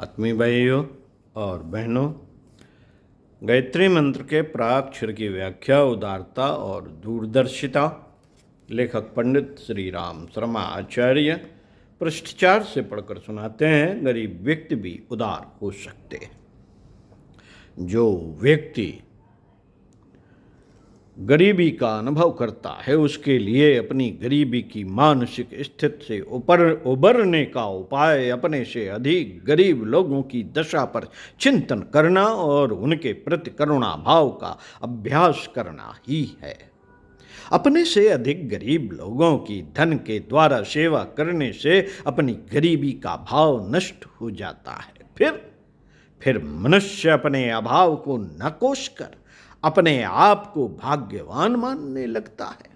आत्मीय भाइयों और बहनों, गायत्री मंत्र के प्राक्षर की व्याख्या उदारता और दूरदर्शिता, लेखक पंडित श्री राम शर्मा आचार्य पृष्ठ 4 से पढ़कर सुनाते हैं। गरीब व्यक्ति भी उदार हो सकते हैं। जो व्यक्ति गरीबी का अनुभव करता है उसके लिए अपनी गरीबी की मानसिक स्थिति से उबरने का उपाय अपने से अधिक गरीब लोगों की दशा पर चिंतन करना और उनके प्रति करुणा भाव का अभ्यास करना ही है। अपने से अधिक गरीब लोगों की धन के द्वारा सेवा करने से अपनी गरीबी का भाव नष्ट हो जाता है। फिर मनुष्य अपने अभाव को नकोश कर अपने आप को भाग्यवान मानने लगता है।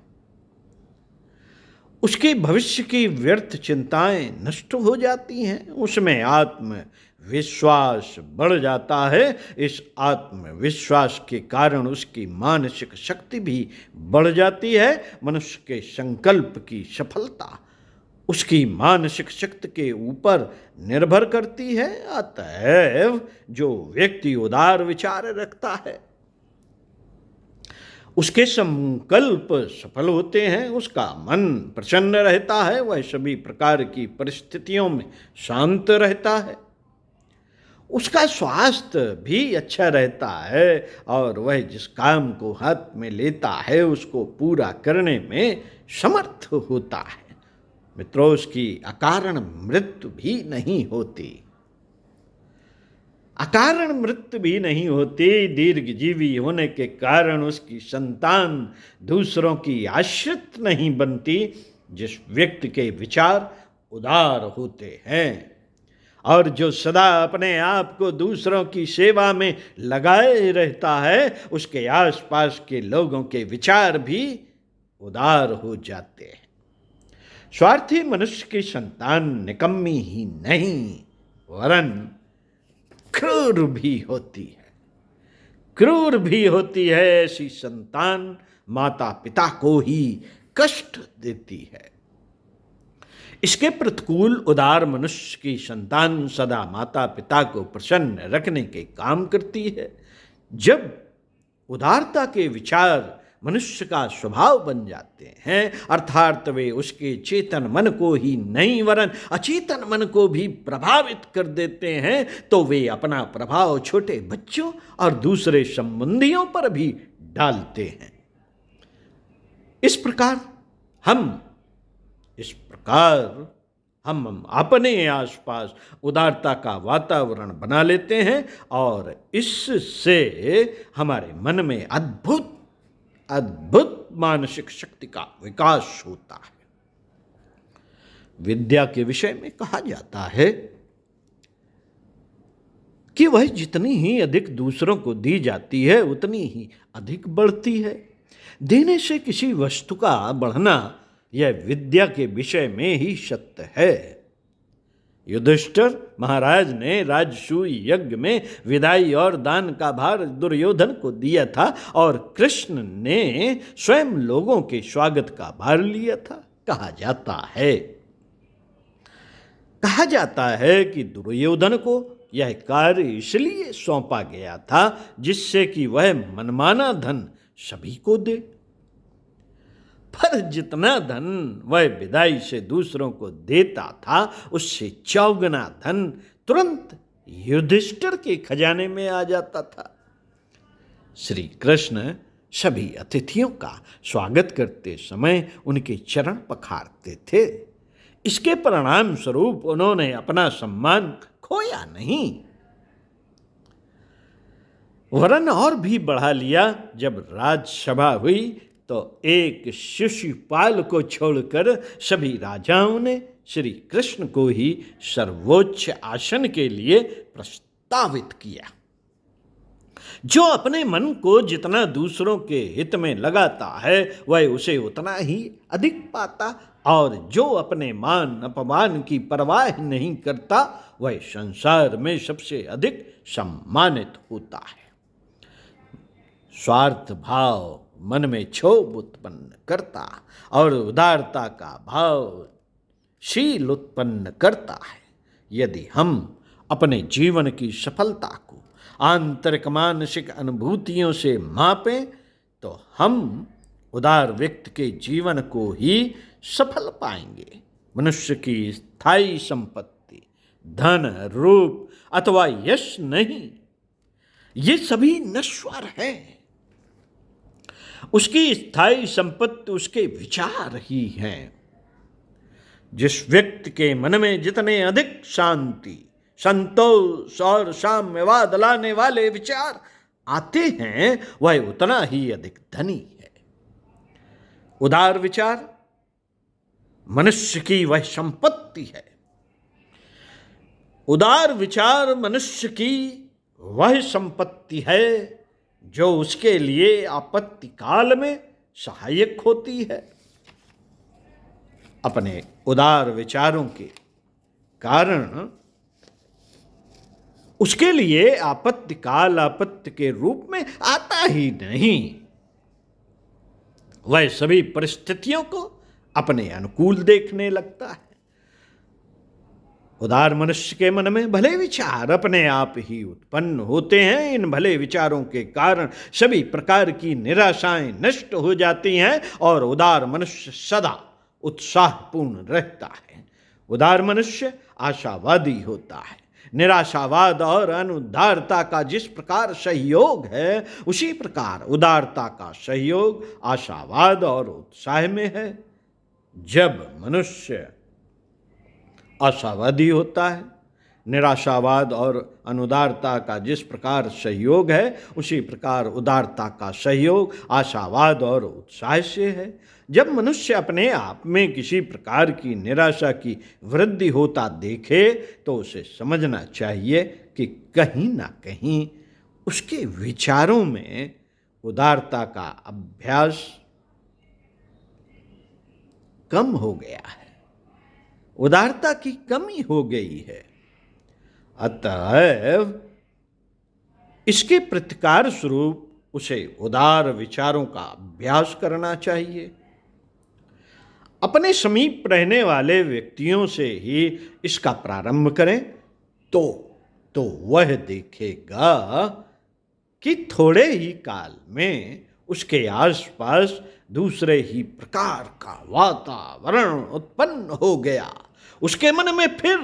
उसके भविष्य की व्यर्थ चिंताएं नष्ट हो जाती हैं, उसमें आत्मविश्वास बढ़ जाता है। इस आत्मविश्वास के कारण उसकी मानसिक शक्ति भी बढ़ जाती है। मनुष्य के संकल्प की सफलता उसकी मानसिक शक्ति के ऊपर निर्भर करती है। अतएव जो व्यक्ति उदार विचार रखता है उसके संकल्प सफल होते हैं, उसका मन प्रसन्न रहता है, वह सभी प्रकार की परिस्थितियों में शांत रहता है, उसका स्वास्थ्य भी अच्छा रहता है और वह जिस काम को हाथ में लेता है उसको पूरा करने में समर्थ होता है। मित्रों, उसकी अकारण मृत्यु भी नहीं होती। अकारण मृत्यु भी नहीं होती। दीर्घजीवी होने के कारण उसकी संतान दूसरों की आश्रित नहीं बनती। जिस व्यक्ति के विचार उदार होते हैं और जो सदा अपने आप को दूसरों की सेवा में लगाए रहता है, उसके आसपास के लोगों के विचार भी उदार हो जाते हैं। स्वार्थी मनुष्य की संतान निकम्मी ही नहीं वरन क्रूर भी होती है। क्रूर भी होती है। ऐसी संतान माता पिता को ही कष्ट देती है। इसके प्रतिकूल उदार मनुष्य की संतान सदा माता पिता को प्रसन्न रखने के काम करती है। जब उदारता के विचार मनुष्य का स्वभाव बन जाते हैं, अर्थात वे उसके चेतन मन को ही नहीं वरन अचेतन मन को भी प्रभावित कर देते हैं, तो वे अपना प्रभाव छोटे बच्चों और दूसरे संबंधियों पर भी डालते हैं। इस प्रकार हम अपने आसपास उदारता का वातावरण बना लेते हैं और इससे हमारे मन में अद्भुत मानसिक शक्ति का विकास होता है। विद्या के विषय में कहा जाता है कि वह जितनी ही अधिक दूसरों को दी जाती है उतनी ही अधिक बढ़ती है। देने से किसी वस्तु का बढ़ना यह विद्या के विषय में ही सत्य है। युधिष्ठिर महाराज ने राजसूय यज्ञ में विदाई और दान का भार दुर्योधन को दिया था और कृष्ण ने स्वयं लोगों के स्वागत का भार लिया था। कहा जाता है कि दुर्योधन को यह कार्य इसलिए सौंपा गया था जिससे कि वह मनमाना धन सभी को दे, पर जितना धन वह विदाई से दूसरों को देता था उससे चौगुना धन तुरंत युधिष्ठिर के खजाने में आ जाता था। श्री कृष्ण सभी अतिथियों का स्वागत करते समय उनके चरण पखारते थे। इसके परिणाम स्वरूप उन्होंने अपना सम्मान खोया नहीं वरन और भी बढ़ा लिया। जब राजसभा हुई तो एक शिशुपाल को छोड़कर सभी राजाओं ने श्री कृष्ण को ही सर्वोच्च आसन के लिए प्रस्तावित किया। जो अपने मन को जितना दूसरों के हित में लगाता है वह उसे उतना ही अधिक पाता और जो अपने मान अपमान की परवाह नहीं करता वह संसार में सबसे अधिक सम्मानित होता है। स्वार्थ भाव मन में क्षोभ उत्पन्न करता और उदारता का भाव शील उत्पन्न करता है। यदि हम अपने जीवन की सफलता को आंतरिक मानसिक अनुभूतियों से मापें तो हम उदार व्यक्ति के जीवन को ही सफल पाएंगे। मनुष्य की स्थायी संपत्ति धन, रूप अथवा यश नहीं, ये सभी नश्वर है। उसकी स्थायी संपत्ति उसके विचार ही हैं। जिस व्यक्ति के मन में जितने अधिक शांति, संतोष और साम्यवाद लाने वाले विचार आते हैं, वह उतना ही अधिक धनी है। उदार विचार मनुष्य की वह संपत्ति है। उदार विचार मनुष्य की वह संपत्ति है जो उसके लिए आपत्ति काल में सहायक होती है। अपने उदार विचारों के कारण उसके लिए आपत्ति काल आपत्ति के रूप में आता ही नहीं। वह सभी परिस्थितियों को अपने अनुकूल देखने लगता है। उदार मनुष्य के मन में भले विचार अपने आप ही उत्पन्न होते हैं। इन भले विचारों के कारण सभी प्रकार की निराशाएं नष्ट हो जाती हैं और उदार मनुष्य सदा उत्साहपूर्ण रहता है। उदार मनुष्य आशावादी होता है। निराशावाद और अनुदारता का जिस प्रकार सहयोग है, उसी प्रकार उदारता का सहयोग आशावाद और उत्साह में है। जब मनुष्य आशावादी होता है, निराशावाद और अनुदारता का जिस प्रकार सहयोग है, उसी प्रकार उदारता का सहयोग आशावाद और उत्साह से है। जब मनुष्य अपने आप में किसी प्रकार की निराशा की वृद्धि होता देखे तो उसे समझना चाहिए कि कहीं ना कहीं उसके विचारों में उदारता का अभ्यास कम हो गया है, उदारता की कमी हो गई है। अतएव इसके प्रतिकार स्वरूप उसे उदार विचारों का अभ्यास करना चाहिए। अपने समीप रहने वाले व्यक्तियों से ही इसका प्रारंभ करें तो वह देखेगा कि थोड़े ही काल में उसके आसपास दूसरे ही प्रकार का वातावरण उत्पन्न हो गया। उसके मन में फिर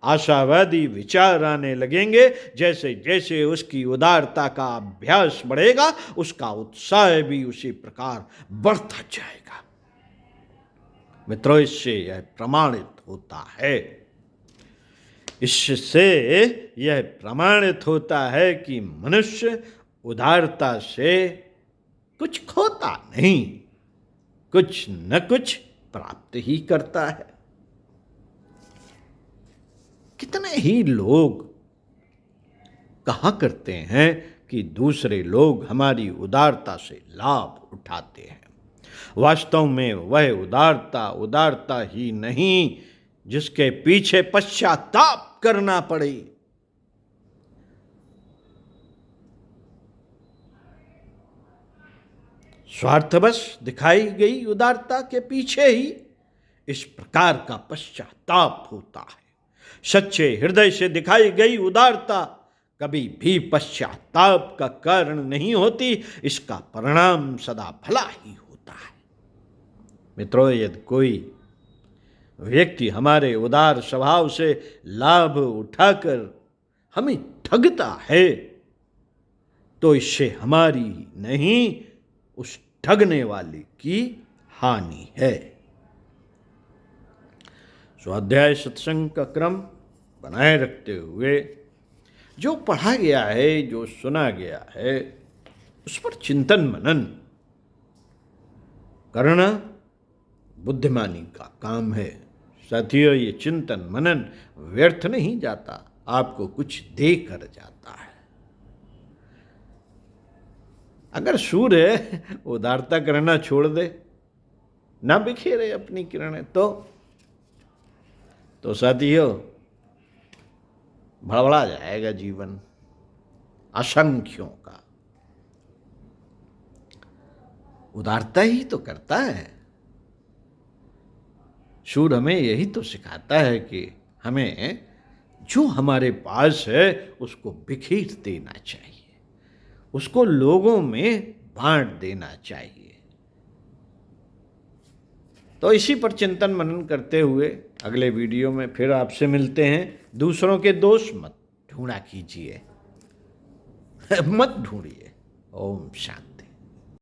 आशावादी विचार आने लगेंगे। जैसे जैसे उसकी उदारता का अभ्यास बढ़ेगा, उसका उत्साह भी उसी प्रकार बढ़ता जाएगा। मित्रों, इससे यह प्रमाणित होता है, इससे यह प्रमाणित होता है कि मनुष्य उदारता से कुछ खोता नहीं, कुछ न कुछ प्राप्त ही करता है। कितने ही लोग कहा करते हैं कि दूसरे लोग हमारी उदारता से लाभ उठाते हैं। वास्तव में वह उदारता ही नहीं जिसके पीछे पश्चाताप करना पड़े। स्वार्थवश दिखाई गई उदारता के पीछे ही इस प्रकार का पश्चाताप होता है। सच्चे हृदय से दिखाई गई उदारता कभी भी पश्चाताप का कारण नहीं होती, इसका परिणाम सदा भला ही होता है। मित्रों, यदि कोई व्यक्ति हमारे उदार स्वभाव से लाभ उठाकर हमें ठगता है तो इससे हमारी नहीं, उस ठगने वाले की हानि है। स्वाध्याय सत्संग का क्रम बनाए रखते हुए जो पढ़ा गया है, जो सुना गया है, उस पर चिंतन मनन करना बुद्धिमानी का काम है। साथियों, ये चिंतन मनन व्यर्थ नहीं जाता, आपको कुछ दे कर जाता है। अगर सूर्य उदारता करना छोड़ दे, ना बिखेरे अपनी किरणें, तो साथियों भड़बड़ा जाएगा जीवन असंख्यों का। उदारता ही तो करता है। सूर्य हमें यही तो सिखाता है कि हमें जो हमारे पास है उसको बिखेर देना चाहिए, उसको लोगों में बांट देना चाहिए। तो इसी पर चिंतन मनन करते हुए अगले वीडियो में फिर आपसे मिलते हैं। दूसरों के दोष मत ढूंढा कीजिए, मत ढूंढिए। ओम शांति।